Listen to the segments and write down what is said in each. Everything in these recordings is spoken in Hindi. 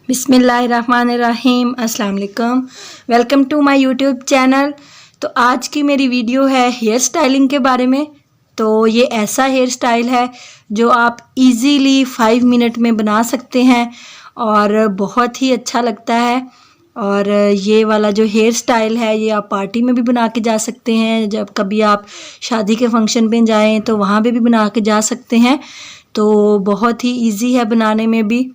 बिस्मिल्लाहिर्रहमानिर्रहीम अस्सलाम वालेकुम। Welcome to my YouTube channel. तो आज की मेरी वीडियो है हेयर स्टाइलिंग के बारे में। तो ये ऐसा हेयर स्टाइल है जो आप इजीली 5 मिनट में बना सकते हैं और बहुत ही अच्छा लगता है। और ये वाला जो हेयर स्टाइल है ये आप पार्टी में भी बना के जा सकते हैं, जब कभी आप शादी के फंक्शन पे जाएं तो वहाँ पे भी बना के जा सकते हैं। तो बहुत ही इजी है बनाने में भी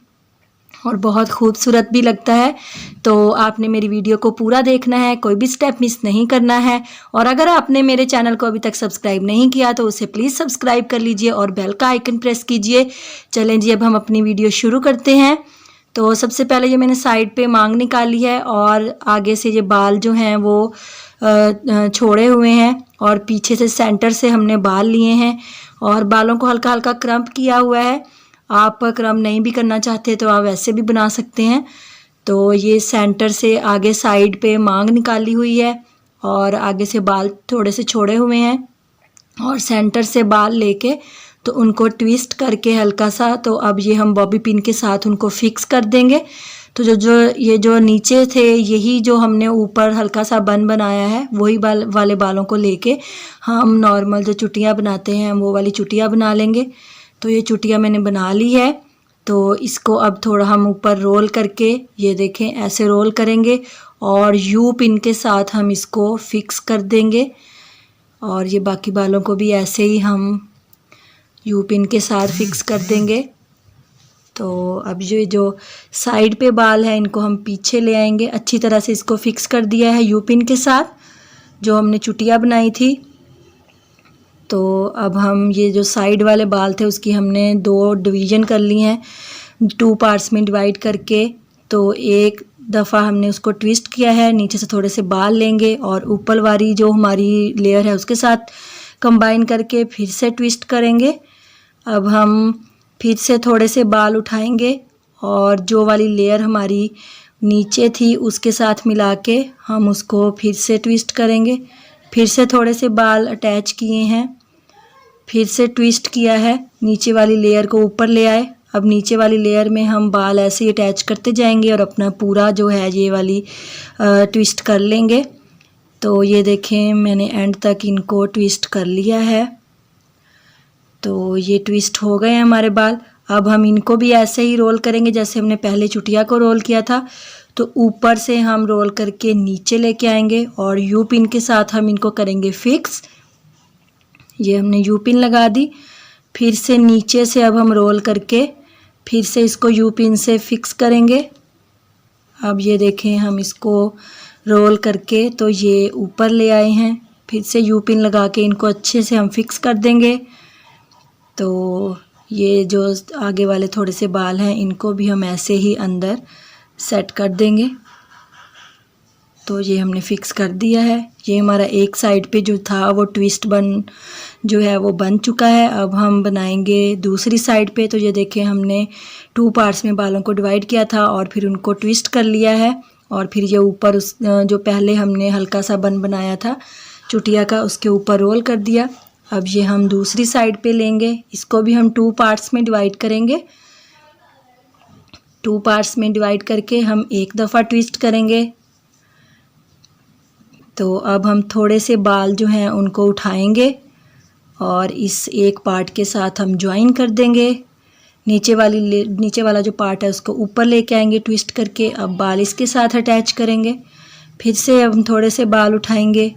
और बहुत खूबसूरत भी लगता है। तो आपने मेरी वीडियो को पूरा देखना है, कोई भी स्टेप मिस नहीं करना है। और अगर आपने मेरे चैनल को अभी तक सब्सक्राइब नहीं किया तो उसे प्लीज़ सब्सक्राइब कर लीजिए और बेल का आइकन प्रेस कीजिए। चलें जी, अब हम अपनी वीडियो शुरू करते हैं। तो सबसे पहले ये मैंने साइड पे मांग निकाली है और आगे से ये बाल जो हैं वो छोड़े हुए हैं और पीछे से सेंटर से हमने बाल लिए हैं और बालों को हल्का हल्का क्रम्प किया हुआ है। आप क्रम नहीं भी करना चाहते तो आप वैसे भी बना सकते हैं। तो ये सेंटर से आगे साइड पे मांग निकाली हुई है और आगे से बाल थोड़े से छोड़े हुए हैं और सेंटर से बाल लेके तो उनको ट्विस्ट करके हल्का सा, तो अब ये हम बॉबी पिन के साथ उनको फिक्स कर देंगे। तो जो नीचे थे यही जो हमने ऊपर हल्का सा बन बनाया है वही वाले बालों को लेके हम नॉर्मल जो चुटियाँ बनाते हैं वो वाली चुटियाँ बना लेंगे। तो ये चुटिया मैंने बना ली है। तो इसको अब थोड़ा हम ऊपर रोल करके, ये देखें ऐसे रोल करेंगे और यू पिन के साथ हम इसको फिक्स कर देंगे। और ये बाकी बालों को भी ऐसे ही हम यू पिन के साथ फिक्स कर देंगे। तो अब जो साइड पे बाल है इनको हम पीछे ले आएंगे। अच्छी तरह से इसको फिक्स कर दिया है यू पिन के साथ जो हमने चुटिया बनाई थी। तो अब हम ये जो साइड वाले बाल थे उसकी हमने 2 डिवीज़न कर ली हैं, 2 पार्ट्स में डिवाइड करके। तो एक दफ़ा हमने उसको ट्विस्ट किया है, नीचे से थोड़े से बाल लेंगे और ऊपर वाली जो हमारी लेयर है उसके साथ कंबाइन करके फिर से ट्विस्ट करेंगे। अब हम फिर से थोड़े से बाल उठाएंगे और जो वाली लेयर हमारी नीचे थी उसके साथ मिला के हम उसको फिर से ट्विस्ट करेंगे। फिर से थोड़े से बाल अटैच किए हैं, फिर से ट्विस्ट किया है, नीचे वाली लेयर को ऊपर ले आए। अब नीचे वाली लेयर में हम बाल ऐसे ही अटैच करते जाएंगे और अपना पूरा जो है ये वाली ट्विस्ट कर लेंगे। तो ये देखें मैंने एंड तक इनको ट्विस्ट कर लिया है। तो ये ट्विस्ट हो गए हैं हमारे बाल। अब हम इनको भी ऐसे ही रोल करेंगे जैसे हमने पहले चुटिया को रोल किया था। तो ऊपर से हम रोल करके नीचे लेके आएंगे और यू पिन के साथ हम इनको करेंगे फिक्स। ये हमने यू पिन लगा दी। फिर से नीचे से अब हम रोल करके फिर से इसको यू पिन से फिक्स करेंगे। अब ये देखें हम इसको रोल करके तो ये ऊपर ले आए हैं, फिर से यू पिन लगा के इनको अच्छे से हम फिक्स कर देंगे। तो ये जो आगे वाले थोड़े से बाल हैं इनको भी हम ऐसे ही अंदर सेट कर देंगे। तो ये हमने फिक्स कर दिया है। ये हमारा एक साइड पे जो था वो ट्विस्ट जो है वो बन चुका है। अब हम बनाएंगे दूसरी साइड पे। तो ये देखें हमने 2 पार्ट्स में बालों को डिवाइड किया था और फिर उनको ट्विस्ट कर लिया है और फिर ये ऊपर उस जो पहले हमने हल्का सा बन बनाया था चुटिया का उसके ऊपर रोल कर दिया। अब ये हम दूसरी साइड पे लेंगे, इसको भी हम 2 पार्ट्स में डिवाइड करेंगे। 2 पार्ट्स में डिवाइड करके हम एक दफ़ा ट्विस्ट करेंगे। तो अब हम थोड़े से बाल जो हैं उनको उठाएंगे और इस एक पार्ट के साथ हम ज्वाइन कर देंगे। नीचे वाला जो पार्ट है उसको ऊपर लेके आएंगे ट्विस्ट करके। अब बाल इसके साथ अटैच करेंगे। फिर से हम थोड़े से बाल उठाएंगे,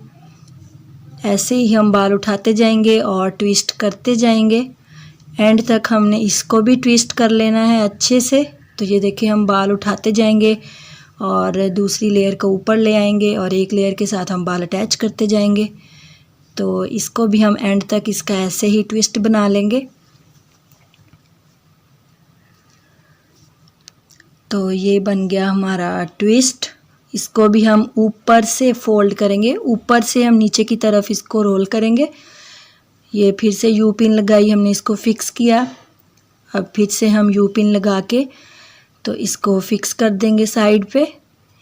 ऐसे ही हम बाल उठाते जाएंगे और ट्विस्ट करते जाएंगे। एंड तक हमने इसको भी ट्विस्ट कर लेना है अच्छे से। तो ये देखिए हम बाल उठाते जाएंगे और दूसरी लेयर को ऊपर ले आएंगे और एक लेयर के साथ हम बाल अटैच करते जाएंगे। तो इसको भी हम एंड तक इसका ऐसे ही ट्विस्ट बना लेंगे। तो ये बन गया हमारा ट्विस्ट। इसको भी हम ऊपर से फोल्ड करेंगे, ऊपर से हम नीचे की तरफ इसको रोल करेंगे। ये फिर से यू पिन लगाई, हमने इसको फिक्स किया। अब फिर से हम यू पिन लगा के तो इसको फिक्स कर देंगे साइड पे।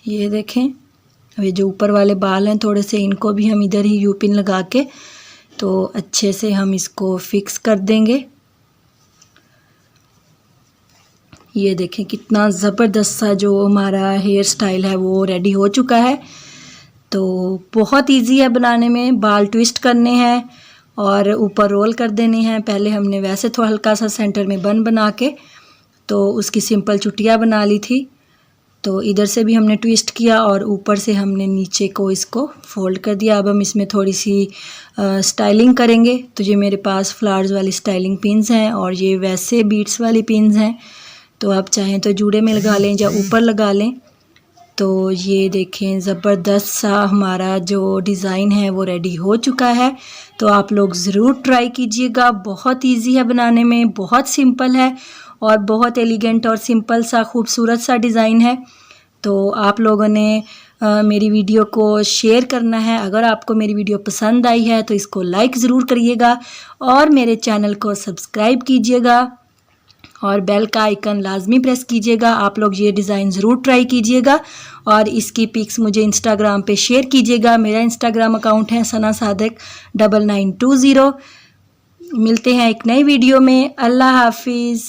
ये देखें अब ये जो ऊपर वाले बाल हैं थोड़े से इनको भी हम इधर ही यू पिन लगा के तो अच्छे से हम इसको फिक्स कर देंगे। ये देखें कितना ज़बरदस्त सा जो हमारा हेयर स्टाइल है वो रेडी हो चुका है। तो बहुत इजी है बनाने में। बाल ट्विस्ट करने हैं और ऊपर रोल कर देने हैं। पहले हमने वैसे तो हल्का सा सेंटर में बन बना के तो उसकी सिंपल चुटिया बना ली थी। तो इधर से भी हमने ट्विस्ट किया और ऊपर से हमने नीचे को इसको फोल्ड कर दिया। अब हम इसमें थोड़ी सी स्टाइलिंग करेंगे। तो ये मेरे पास फ्लावर्स वाली स्टाइलिंग पिन्स हैं और ये वैसे बीट्स वाली पिन्स हैं। तो आप चाहें तो जूड़े में लगा लें या ऊपर लगा लें। तो ये देखें ज़बरदस्त सा हमारा जो डिज़ाइन है वो रेडी हो चुका है। तो आप लोग ज़रूर ट्राई कीजिएगा। बहुत इजी है बनाने में, बहुत सिंपल है और बहुत एलिगेंट और सिंपल सा खूबसूरत सा डिज़ाइन है। तो आप लोगों ने मेरी वीडियो को शेयर करना है। अगर आपको मेरी वीडियो पसंद आई है तो इसको लाइक ज़रूर करिएगा और मेरे चैनल को सब्सक्राइब कीजिएगा और बेल का आइकन लाजमी प्रेस कीजिएगा। आप लोग ये डिज़ाइन ज़रूर ट्राई कीजिएगा और इसकी पिक्स मुझे इंस्टाग्राम पे शेयर कीजिएगा। मेरा इंस्टाग्राम अकाउंट है सना सादिक 9920। मिलते हैं एक नई वीडियो में। अल्लाह हाफिज़।